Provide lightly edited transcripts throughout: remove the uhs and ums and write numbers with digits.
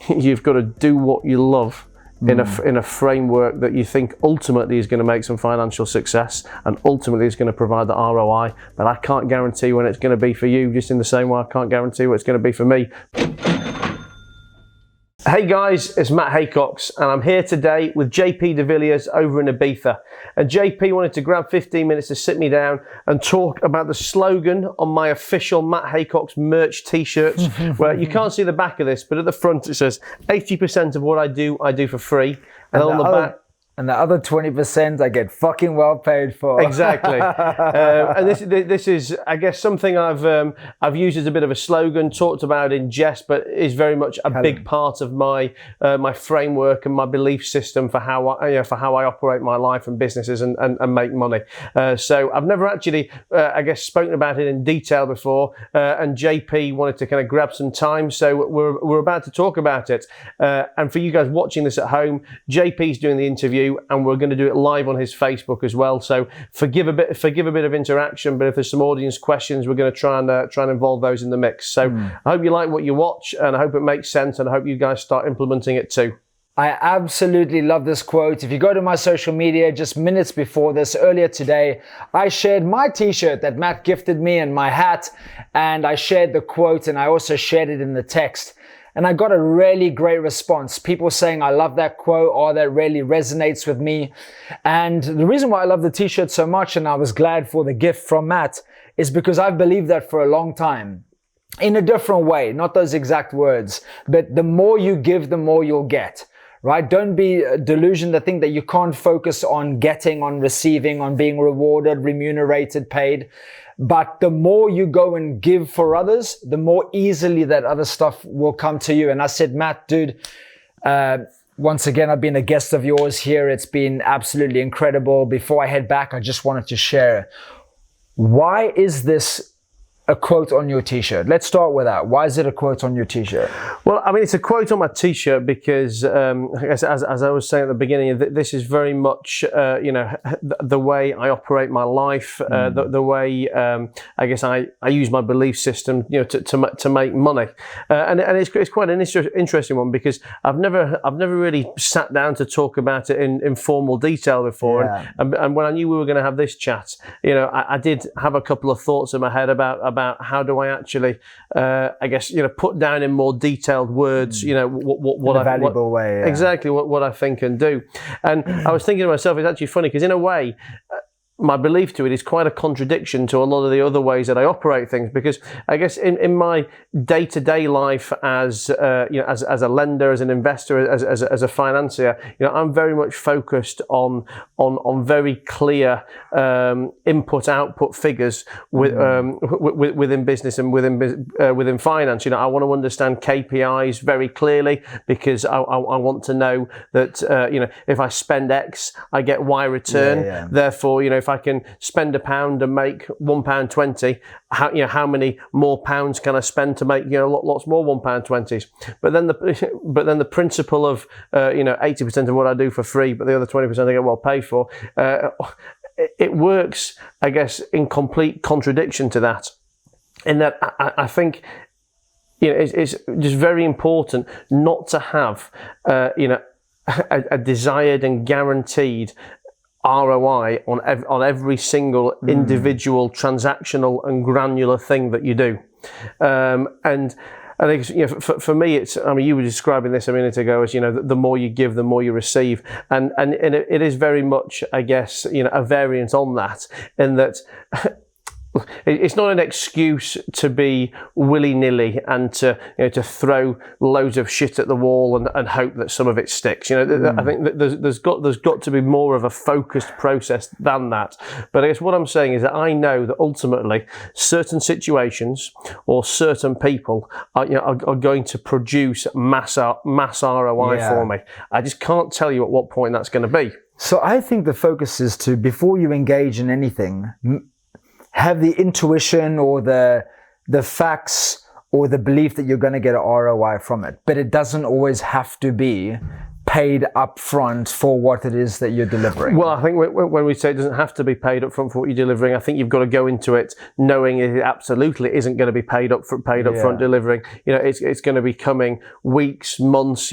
you've got to do what you love in a framework that you think ultimately is going to make some financial success and ultimately is going to provide the ROI. But I can't guarantee when it's going to be for you, just in the same way I can't guarantee what it's going to be for me. Hey guys, it's Matt Haycox and I'm here today with JP De Villiers over in Ibiza. And JP wanted to grab 15 minutes to sit me down and talk about the slogan on my official Matt Haycox merch t-shirts, where you can't see the back of this, but at the front it says 80% of what I do for free. And on the back, and the other 20% I get fucking well paid for. Exactly. And this is, I guess, something I've used as a bit of a slogan, talked about in jest, but is very much a big part of my my framework and my belief system for how I operate my life and businesses and make money. So I've never actually, I guess, spoken about it in detail before. And JP wanted to kind of grab some time, so we're about to talk about it. And for you guys watching this at home, JP's doing the interview, and we're going to do it live on his Facebook as well. So forgive a bit of interaction, but if there's some audience questions, we're going to try and involve those in the mix. So I hope you like what you watch, and I hope it makes sense, and I hope you guys start implementing it too. I absolutely love this quote. If you go to my social media just minutes before this, earlier today, I shared my t-shirt that Matt gifted me and my hat, and I shared the quote, and I also shared it in the text. And I got a really great response. People saying, I love that quote, or that really resonates with me. And the reason why I love the t-shirt so much, and I was glad for the gift from Matt, is because I've believed that for a long time. In a different way, not those exact words, but the more you give, the more you'll get. Right? Don't be delusioned to think that you can't focus on getting, on receiving, on being rewarded, remunerated, paid. But the more you go and give for others, the more easily that other stuff will come to you. And I said, Matt, dude, once again, I've been a guest of yours here. It's been absolutely incredible. Before I head back, I just wanted to share, why is this a quote on your t-shirt? Let's start with that. Why is it a quote on your t-shirt? Well, I mean, it's a quote on my t-shirt because, as I was saying at the beginning, this is very much, the way I operate my life, the way, I guess I use my belief system, to make money. And it's quite an interesting one because I've never really sat down to talk about it in formal detail before. Yeah. And when I knew we were going to have this chat, I did have a couple of thoughts in my head about how do I actually, I guess, put down in more detailed words, what in a valuable way. Yeah. Exactly what I think and do. And I was thinking to myself, it's actually funny because in a way, my belief to it is quite a contradiction to a lot of the other ways that I operate things, because I guess in my day-to-day life as as a lender, as an investor, as a financier, I'm very much focused on very clear input-output figures within business and within finance. I want to understand KPIs very clearly because I want to know that if I spend X, I get Y return. Yeah. Therefore, if I can spend £1 and make £1.20, how many more pounds can I spend to make lots more £1.20s? But then the principle of 80% of what I do for free, but the other 20% I get well paid for, it works, I guess, in complete contradiction to that. In that I think it's just very important not to have a desired and guaranteed ROI on every single individual transactional and granular thing that you do. And I think for me, it's, I mean, you were describing this a minute ago as, the more you give, the more you receive. And it is very much, I guess, a variant on that, in that it's not an excuse to be willy-nilly and to throw loads of shit at the wall and hope that some of it sticks. I think that there's got to be more of a focused process than that. But I guess what I'm saying is that I know that ultimately certain situations or certain people are going to produce mass ROI for me. I just can't tell you at what point that's going to be. So I think the focus is to, before you engage in anything, have the intuition or the facts or the belief that you're going to get an ROI from it. But it doesn't always have to be paid up front for what it is that you're delivering? Well, I think when we say it doesn't have to be paid up front for what you're delivering, I think you've got to go into it knowing it absolutely isn't going to be paid up front delivering. It's going to be coming weeks, months,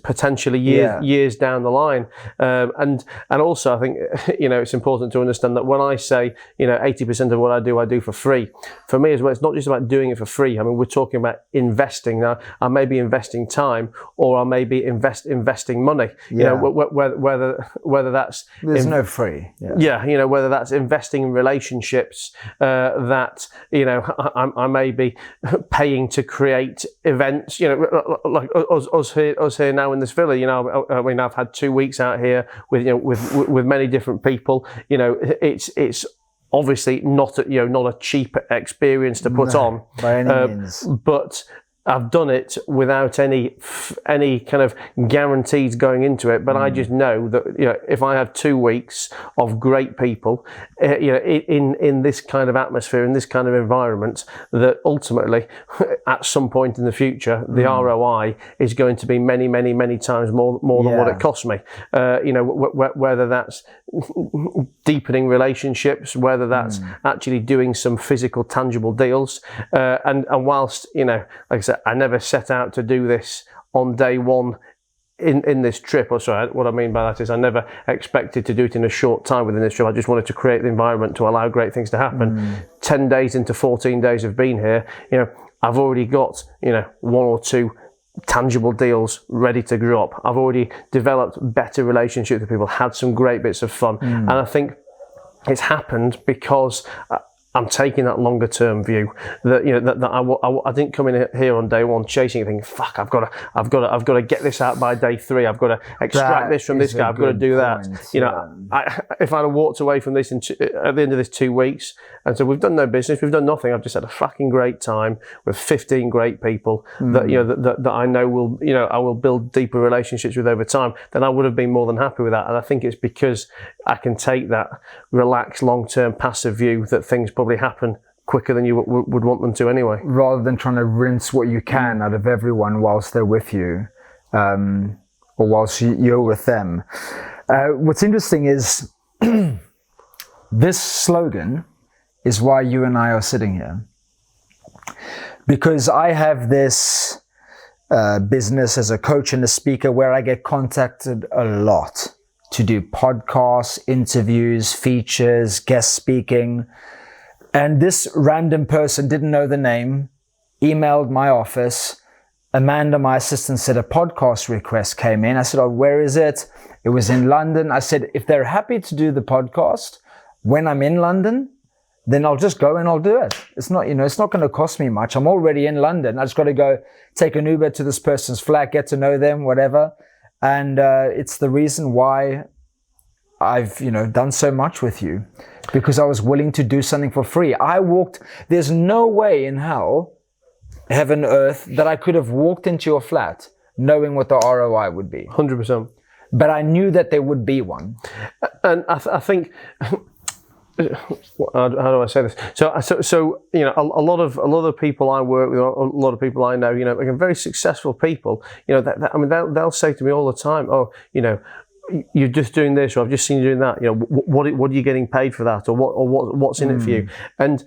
potentially years down the line. And also I think, it's important to understand that when I say, 80% of what I do for free, for me as well, it's not just about doing it for free. I mean, we're talking about investing. Now, I may be investing time, or I may be investing money. Whether that's no free. Whether that's investing in relationships that I may be paying to create events. Like us here now in this villa. I mean, I've had 2 weeks out here with many different people. It's obviously not a cheap experience to put on by any means, but I've done it without any kind of guarantees going into it. But I just know that if I have 2 weeks of great people, in this kind of atmosphere, in this kind of environment, that ultimately, at some point in the future, the ROI is going to be many, many, many times more than what it cost me. Whether that's deepening relationships, whether that's actually doing some physical, tangible deals, and whilst like I said, I never set out to do this on day one in this trip. Or sorry, what I mean by that is I never expected to do it in a short time within this trip. I just wanted to create the environment to allow great things to happen. 10 days into 14 days of being here, I've already got 1 or 2 tangible deals ready to grow up. I've already developed better relationships with people, had some great bits of fun, and I think it's happened because I'm taking that longer term view. That I didn't come in here on day one chasing anything. Fuck, I've got to get this out by day 3. I've got to extract this from this guy. I've got to do that. If I'd have walked away from this at the end of this 2 weeks and said we've done no business, we've done nothing. I've just had a fucking great time with 15 great people that I know will I will build deeper relationships with over time. Then I would have been more than happy with that. And I think it's because I can take that relaxed, long-term, passive view that things probably happen quicker than you would want them to anyway. Rather than trying to rinse what you can out of everyone whilst they're with you, or whilst you're with them. What's interesting is this slogan is why you and I are sitting here. Because I have this business as a coach and a speaker where I get contacted a lot to do podcasts, interviews, features, guest speaking. And this random person, didn't know the name, emailed my office. Amanda, my assistant, said a podcast request came in. I said, oh, where is it? It was in London. I said, if they're happy to do the podcast when I'm in London, then I'll just go and I'll do it. It's not, it's not going to cost me much. I'm already in London. I just got to go take an Uber to this person's flat, get to know them, whatever. And it's the reason why I've, done so much with you, because I was willing to do something for free. There's no way in hell, heaven, earth, that I could have walked into your flat knowing what the ROI would be. 100%. But I knew that there would be one. And I think, how do I say this? So a lot of people I work with, a lot of people I know, like very successful people, they'll say to me all the time, oh, you're just doing this, or I've just seen you doing that. What are you getting paid for that, or what's in it for you? And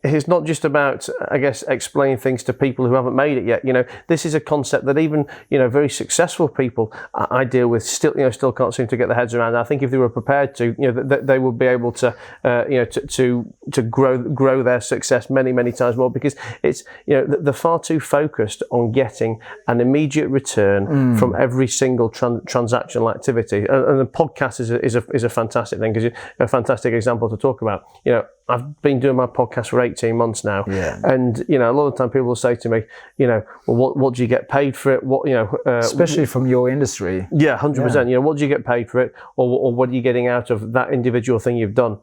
it's not just about, I guess, explaining things to people who haven't made it yet. This is a concept that even, very successful people I deal with still can't seem to get their heads around. I think if they were prepared to, they would be able to, to grow their success many, many times more, because it's, they're far too focused on getting an immediate return from every single transactional activity. And the podcast is a fantastic thing, because a fantastic example to talk about. I've been doing my podcast for 18 months now, and a lot of the time people will say to me, well, what do you get paid for it? Especially from your industry. Yeah, 100%. What do you get paid for it, or what are you getting out of that individual thing you've done?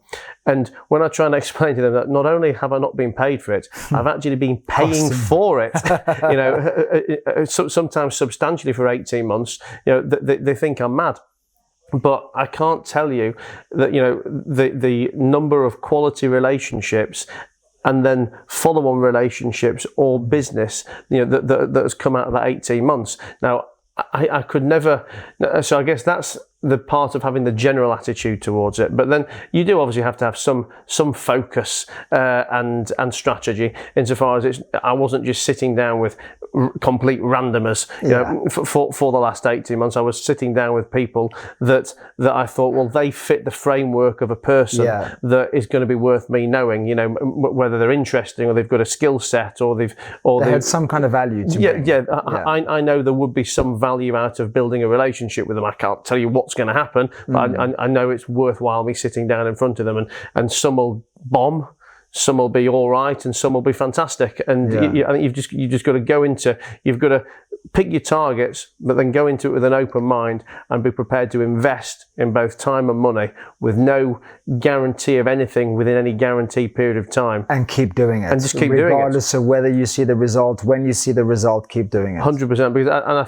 And when I try and explain to them that not only have I not been paid for it, I've actually been paying for it. Sometimes substantially for 18 months. They think I'm mad. But I can't tell you that, the number of quality relationships and then follow-on relationships or business, that has come out of that 18 months. Now, I could never. So I guess that's the part of having the general attitude towards it. But then you do obviously have to have some focus and strategy, insofar as I wasn't just sitting down with complete randomers. You know, for the last 18 months, I was sitting down with people that I thought, well, they fit the framework of a person that is going to be worth me knowing. You know, whether they're interesting or they've got a skill set or they had some kind of value to me. I know there would be some value out of building a relationship with them. I can't tell you what's going to happen, but I know it's worthwhile me sitting down in front of them, and some will bomb, some will be all right, and some will be fantastic. And I think you've just got to go into, you've got to pick your targets, but then go into it with an open mind and be prepared to invest in both time and money with no guarantee of anything within any guaranteed period of time. And keep doing it. And just keep doing it. Regardless of whether you see the result, when you see the result, keep doing it. 100%. Because, and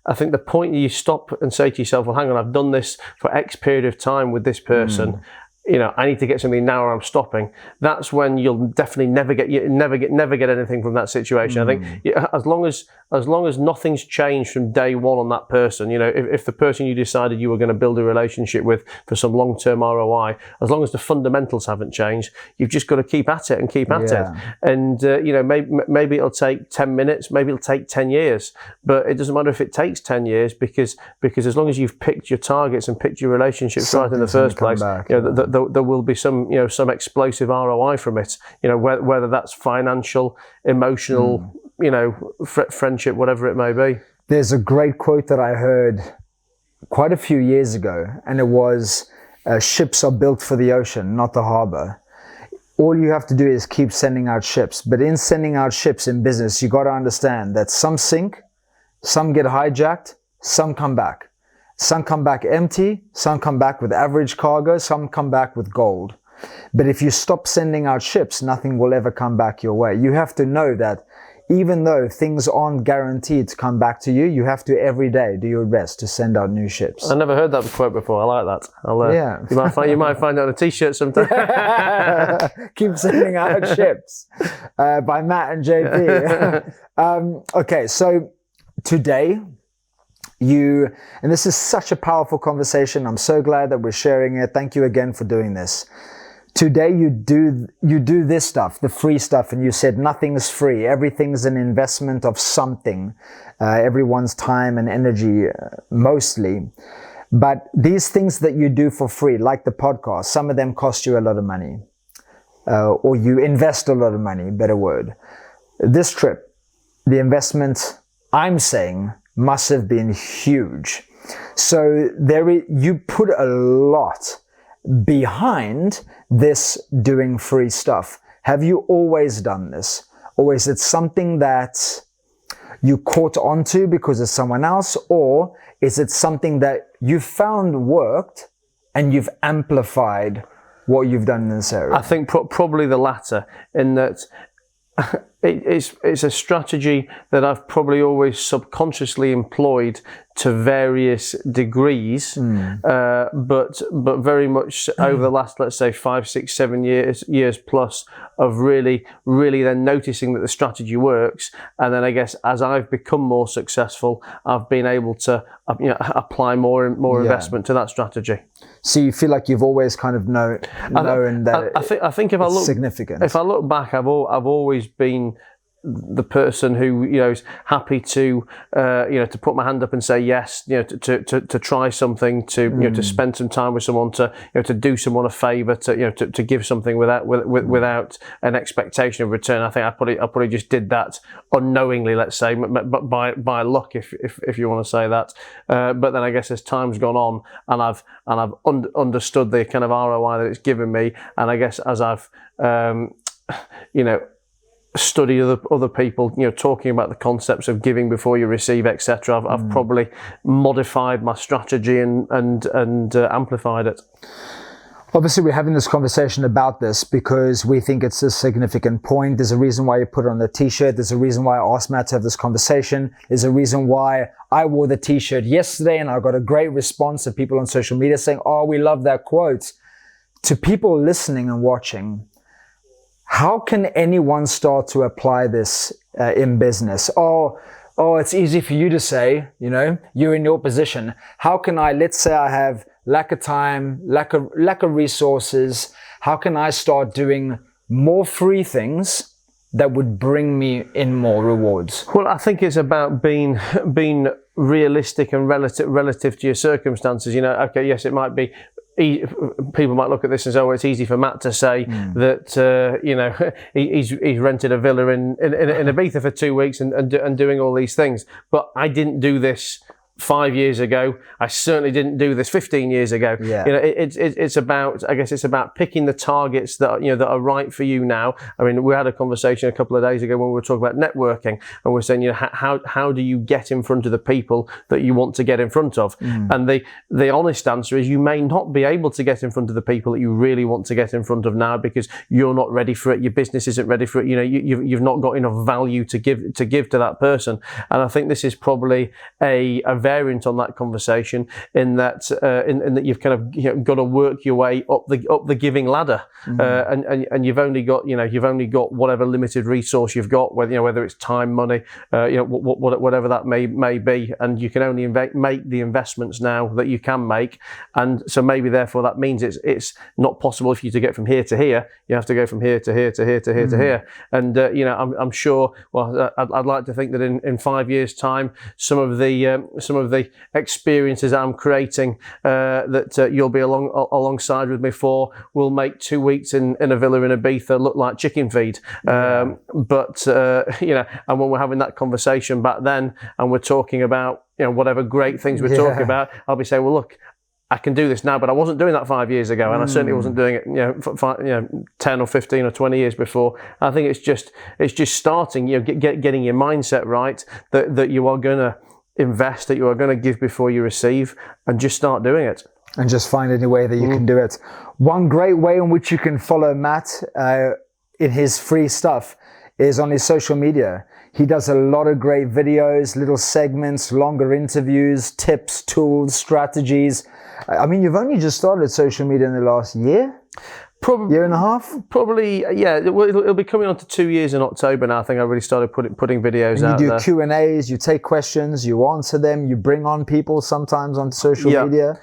I think the point you stop and say to yourself, well, hang on, I've done this for X period of time with this person. You know, I need to get something now, or I'm stopping. That's when you'll definitely never get anything from that situation. I think as long as nothing's changed from day one on that person, you know, if the person you decided you were going to build a relationship with for some long-term ROI, as long as the fundamentals haven't changed, you've just got to keep at it and keep at it. And you know, maybe it'll take 10 minutes, maybe it'll take 10 years, but it doesn't matter if it takes 10 years because as long as you've picked your targets and picked your relationships right in the first place, you know, there will be some explosive ROI from it. You know, whether that's financial, emotional, you know, friendship, whatever it may be. There's a great quote that I heard quite a few years ago, and it was, ships are built for the ocean, not the harbor. All you have to do is keep sending out ships. But in sending out ships in business, you got to understand that some sink, some get hijacked, some come back. Some come back empty, some come back with average cargo, some come back with gold. But if you stop sending out ships, nothing will ever come back your way. You have to know that even though things aren't guaranteed to come back to you, you have to every day do your best to send out new ships. I never heard that quote before. I like that. You might find it on a t-shirt sometime. Keep sending out ships by Matt and JP. Okay, so today, and this is such a powerful conversation. I'm so glad that we're sharing it. Thank you again for doing this. Today you do this stuff, the free stuff, and you said nothing's free. Everything's an investment of something, everyone's time and energy, mostly. But these things that you do for free, like the podcast, some of them cost you a lot of money, or you invest a lot of money, better word. This trip, the investment, I'm saying, must have been huge. So you put a lot behind this doing free stuff. Have you always done this? Or is it something that you caught onto because of someone else? Or is it something that you found worked and you've amplified what you've done in this area? I think probably the latter, in that it's a strategy that I've probably always subconsciously employed to various degrees, but very much over the last, let's say, 5, 6, 7 years plus of really then noticing that the strategy works. And then I guess as I've become more successful, I've been able to apply more investment to that strategy. So you feel like you've always kind of known that I think if I look significant. If I look back, I've always been the person who is happy to to put my hand up and say yes, to try something, to spend some time with someone, to do someone a favor, to give something without an expectation of return. I think I probably just did that unknowingly, let's say, but by luck, if you want to say that. But then I guess as time's gone on and I've understood the kind of ROI that it's given me, and I guess as I've study other people, talking about the concepts of giving before you receive, etc. I've probably modified my strategy and amplified it. Obviously, we're having this conversation about this because we think it's a significant point. There's a reason why you put it on the t-shirt. There's a reason why I asked Matt to have this conversation. There's a reason why I wore the t-shirt yesterday and I got a great response of people on social media saying, "Oh, we love that quote." To people listening and watching, how can anyone start to apply this in business? Oh, oh, it's easy for you to say, you know, you're in your position. How can I, let's say I have lack of time, lack of resources. How can I start doing more free things that would bring me in more rewards? Well, I think it's about being realistic and relative to your circumstances. You know, okay, yes, it might be. People might look at this and say, "Oh, it's easy for Matt to say that you know he's rented a villa in Ibiza for 2 weeks and doing all these things." But I didn't do this 5 years ago. I certainly didn't do this 15 years ago. Yeah. You know, it's about, I guess it's about picking the targets that, you know, that are right for you now. I mean, we had a conversation a couple of days ago when we were talking about networking, and we're saying, you know, how do you get in front of the people that you want to get in front of? And the honest answer is you may not be able to get in front of the people that you really want to get in front of now because you're not ready for it. Your business isn't ready for it. You know, you've not got enough value to give to that person. And I think this is probably a variant on that conversation in that you've kind of, you know, got to work your way up the giving ladder, and you've only got whatever limited resource you've got, whether it's time, money, you know, whatever that may be, and you can only make the investments now that you can make, and so maybe therefore that means it's not possible for you to get from here to here. You have to go from here to here to here to here to here, and you know, I'm sure. Well, I'd like to think that in 5 years' time, some of the experiences I'm creating that you'll be alongside with me for will make 2 weeks in a villa in Ibiza look like chicken feed. But you know, and when we're having that conversation back then, and we're talking about, you know, whatever great things we're talking about, I'll be saying, well, look, I can do this now, but I wasn't doing that 5 years ago, and I certainly wasn't doing it, you know, 10 or 15 or 20 years before. I think it's just starting, you know, getting your mindset right, that you are going to invest, that you are going to give before you receive, and just start doing it. And just find any way that you can do it. One great way in which you can follow Matt in his free stuff is on his social media. He does a lot of great videos, little segments, longer interviews, tips, tools, strategies. I mean, you've only just started social media in the last year? Probably year and a half? Probably, yeah. It'll be coming on to 2 years in October now. I think I really started putting videos out there. You do Q&As, you take questions, you answer them, you bring on people sometimes on social media.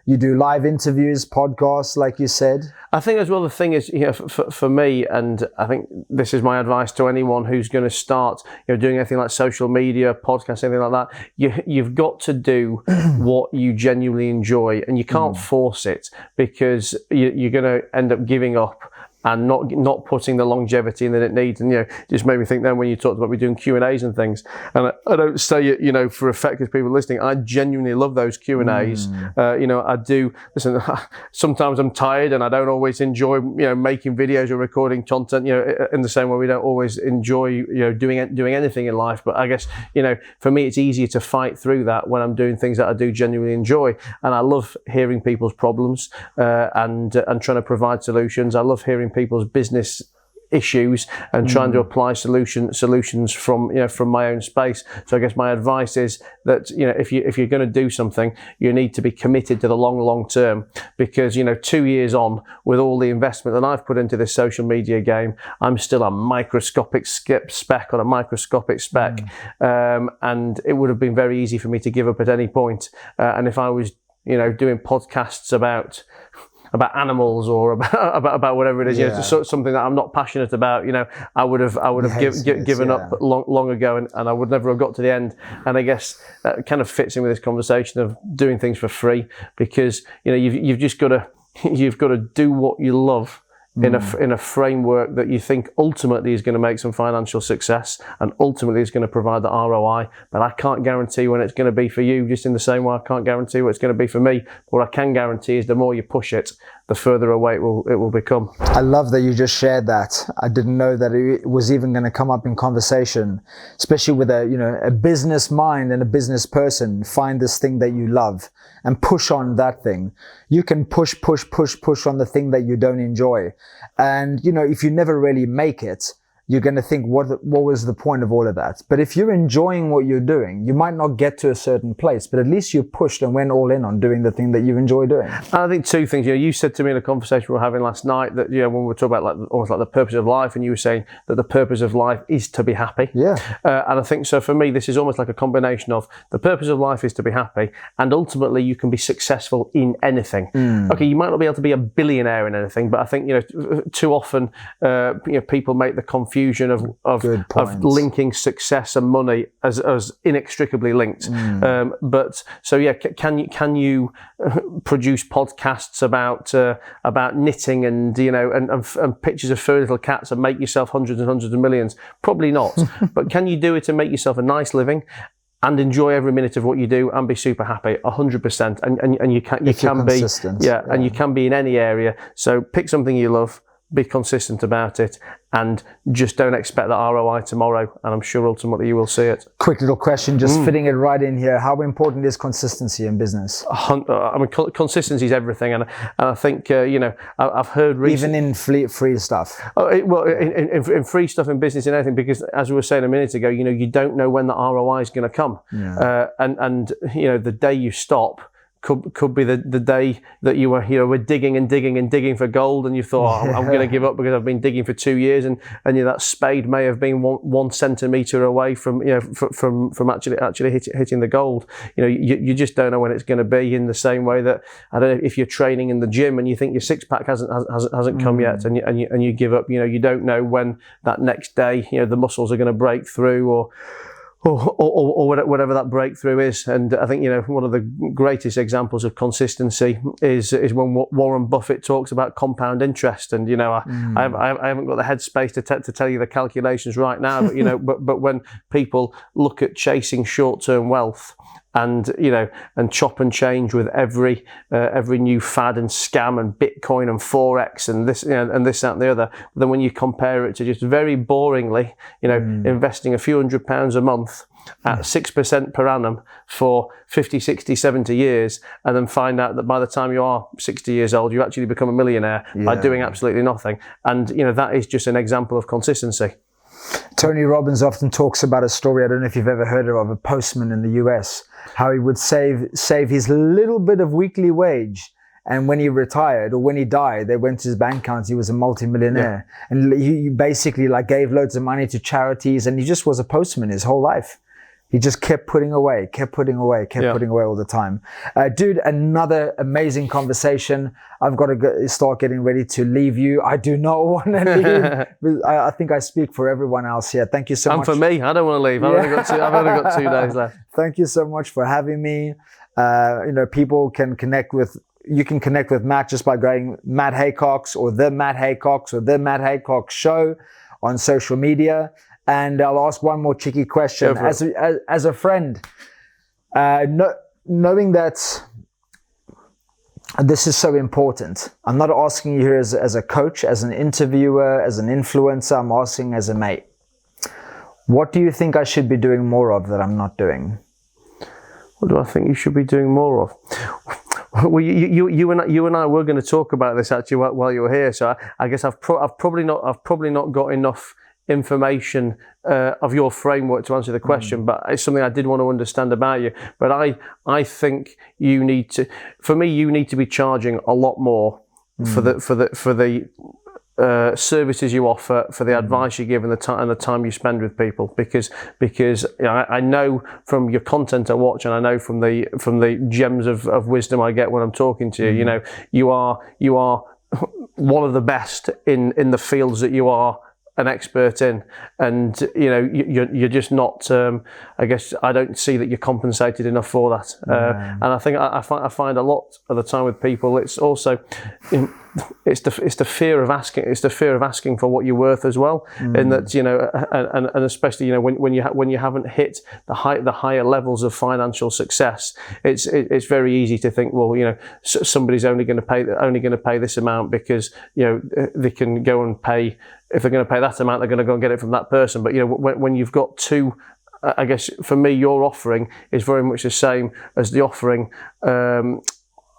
You do live interviews, podcasts, like you said. I think as well, the thing is, you know, for me, and I think this is my advice to anyone who's going to start, you know, doing anything like social media, podcast, anything like that, you've got to do what you genuinely enjoy, and you can't force it, because you're going to end up giving up and not putting the longevity in that it needs. And, you know, just made me think then when you talked about me doing Q&As and things, and I don't say it, you know, for effect as people listening, I genuinely love those Q&As. You know, I do, listen, sometimes I'm tired and I don't always enjoy, you know, making videos or recording content, you know, in the same way we don't always enjoy, you know, doing anything in life. But I guess, you know, for me, it's easier to fight through that when I'm doing things that I do genuinely enjoy. And I love hearing people's problems and trying to provide solutions. I love hearing people's business issues and trying to apply solutions from, you know, from my own space. So I guess my advice is that, you know, if you're going to do something, you need to be committed to the long term, because, you know, 2 years on, with all the investment that I've put into this social media game, I'm still a microscopic speck on a microscopic speck, and it would have been very easy for me to give up at any point. And if I was, you know, doing podcasts about animals or about whatever it is, you know, something that I'm not passionate about, you know, I would have given up long ago, and I would never have got to the end. And I guess that kind of fits in with this conversation of doing things for free, because, you know, you've just got to do what you love in a framework that you think ultimately is going to make some financial success and ultimately is going to provide the ROI. But I can't guarantee when it's going to be for you, just in the same way I can't guarantee what it's going to be for me. What I can guarantee is the more you push it, the further away it will become. I love that you just shared that. I didn't know that it was even going to come up in conversation, especially with a business mind and a business person. Find this thing that you love and push on that thing. You can push on the thing that you don't enjoy. And, you know, if you never really make it, you're going to think, what was the point of all of that? But if you're enjoying what you're doing, you might not get to a certain place, but at least you pushed and went all in on doing the thing that you enjoy doing. I think two things. You said to me in a conversation we were having last night that, when we were talking about almost like the purpose of life, and you were saying that the purpose of life is to be happy. Yeah. And I think so for me, this is almost like a combination of the purpose of life is to be happy, and ultimately you can be successful in anything. Okay, you might not be able to be a billionaire in anything, but I think, too often, people make the confusion of linking success and money as inextricably linked. But so yeah, can you produce podcasts about knitting and and pictures of furry little cats and make yourself hundreds and hundreds of millions? Probably not. But can you do it and make yourself a nice living and enjoy every minute of what you do and be super happy? 100%. And you can be and you can be in any area. So pick something you love, be consistent about it, and just don't expect that ROI tomorrow, and I'm sure ultimately you will see it. Quick little question, just fitting it right in here. How important is consistency in business? I mean, consistency is everything, and I think I've heard even in free stuff. In free stuff in business and anything, because as we were saying a minute ago, you don't know when the ROI is going to come, and the day you stop could be the day that you were digging and digging and digging for gold, and you thought, I'm going to give up because I've been digging for 2 years, and that spade may have been one centimetre away from actually hitting the gold. You just don't know when it's going to be. In the same way that, I don't know, if you're training in the gym and you think your six pack hasn't come yet, and you give up. You don't know when that next day the muscles are going to break through, or whatever that breakthrough is. And I think one of the greatest examples of consistency is when Warren Buffett talks about compound interest. And I haven't got the headspace to tell you the calculations right now, but but when people look at chasing short-term wealth and chop and change with every new fad and scam and Bitcoin and Forex and this and this, that and the other, then when you compare it to just very boringly investing a few £100 a month at 6% per annum for 50, 60, 70 years, and then find out that by the time you are 60 years old, you actually become a millionaire by doing absolutely nothing. And that is just an example of consistency. Tony Robbins often talks about a story, I don't know if you've ever heard of a postman in the US, how he would save his little bit of weekly wage, and when he retired or when he died, they went to his bank account, he was a multi-millionaire. And he basically gave loads of money to charities, and he just was a postman his whole life. He just kept putting away all the time. Dude, another amazing conversation. I've got to start getting ready to leave you. I do not want to leave. I think I speak for everyone else here. Thank you so much. And for me, I don't want to leave. I've only got 2 days left. Thank you so much for having me. People can connect with, you can connect with Matt just by going Matt Haycox or the Matt Haycox or the Matt Haycox Show on social media. And I'll ask one more cheeky question. As a friend, knowing that this is so important, I'm not asking you here as a coach, as an interviewer, as an influencer. I'm asking as a mate. What do you think I should be doing more of that I'm not doing? What do I think you should be doing more of? Well, you and I were going to talk about this actually while you were here. So I guess I've probably not got enough information of your framework to answer the question, but it's something I did want to understand about you. But I think you need to be charging a lot more for the services you offer, for the advice you give, and the time you spend with people, because I know from your content I watch, and I know from the gems of wisdom I get when I'm talking to you, you are one of the best in the fields that you are an expert in, and you're just not. I guess I don't see that you're compensated enough for that, and I think I find a lot of the time with people, it's also it's the fear of asking. It's the fear of asking for what you're worth as well, in that and especially when you haven't hit the higher levels of financial success, it's very easy to think, well, somebody's only going to pay this amount because they can go and pay. If they're going to pay that amount, they're going to go and get it from that person. But when you've got two, I guess for me, your offering is very much the same as the offering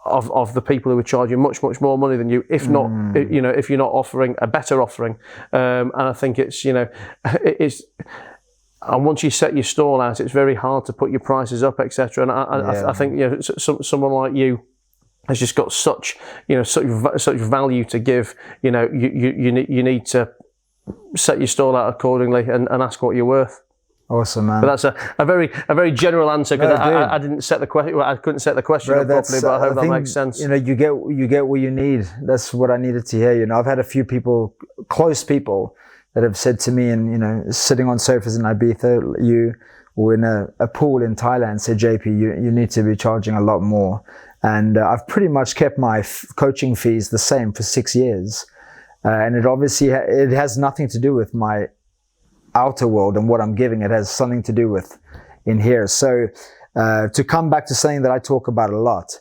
of the people who are charging much more money than you, if not, you know, if you're not offering a better offering. And I think it's, you know, it's. And once you set your stall out, it's very hard to put your prices up, etc. And I think, you know, someone like you has just got such, you know, such value to give. You know, you need to set your stall out accordingly and ask what you're worth. Awesome, man. But that's a very general answer, because I didn't set the question. Well, I couldn't set the question up properly, but I hope that makes sense. You know, you get what you need. That's what I needed to hear. You know, I've had a few people, close people, that have said to me, and, you know, sitting on sofas in Ibiza, or in a pool in Thailand, said, JP, you need to be charging a lot more. And I've pretty much kept my coaching fees the same for 6 years. And it obviously, it has nothing to do with my outer world and what I'm giving. It has something to do with in here. So to come back to something that I talk about a lot,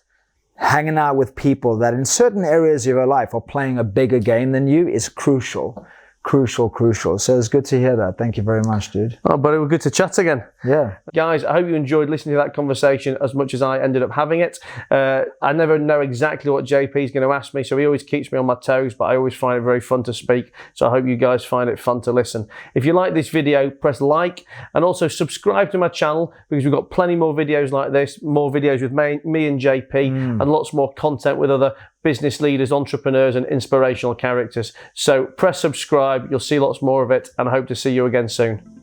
hanging out with people that in certain areas of your life are playing a bigger game than you is crucial. So it's good to hear that. Thank you very much, dude. Oh, but it was good to chat again. Yeah. Guys, I hope you enjoyed listening to that conversation as much as I ended up having it. I never know exactly what JP is going to ask me, so he always keeps me on my toes, but I always find it very fun to speak. So I hope you guys find it fun to listen. If you like this video, press like, and also subscribe to my channel, because we've got plenty more videos like this, more videos with me and JP, and lots more content with other business leaders, entrepreneurs, and inspirational characters. So press subscribe, you'll see lots more of it, and I hope to see you again soon.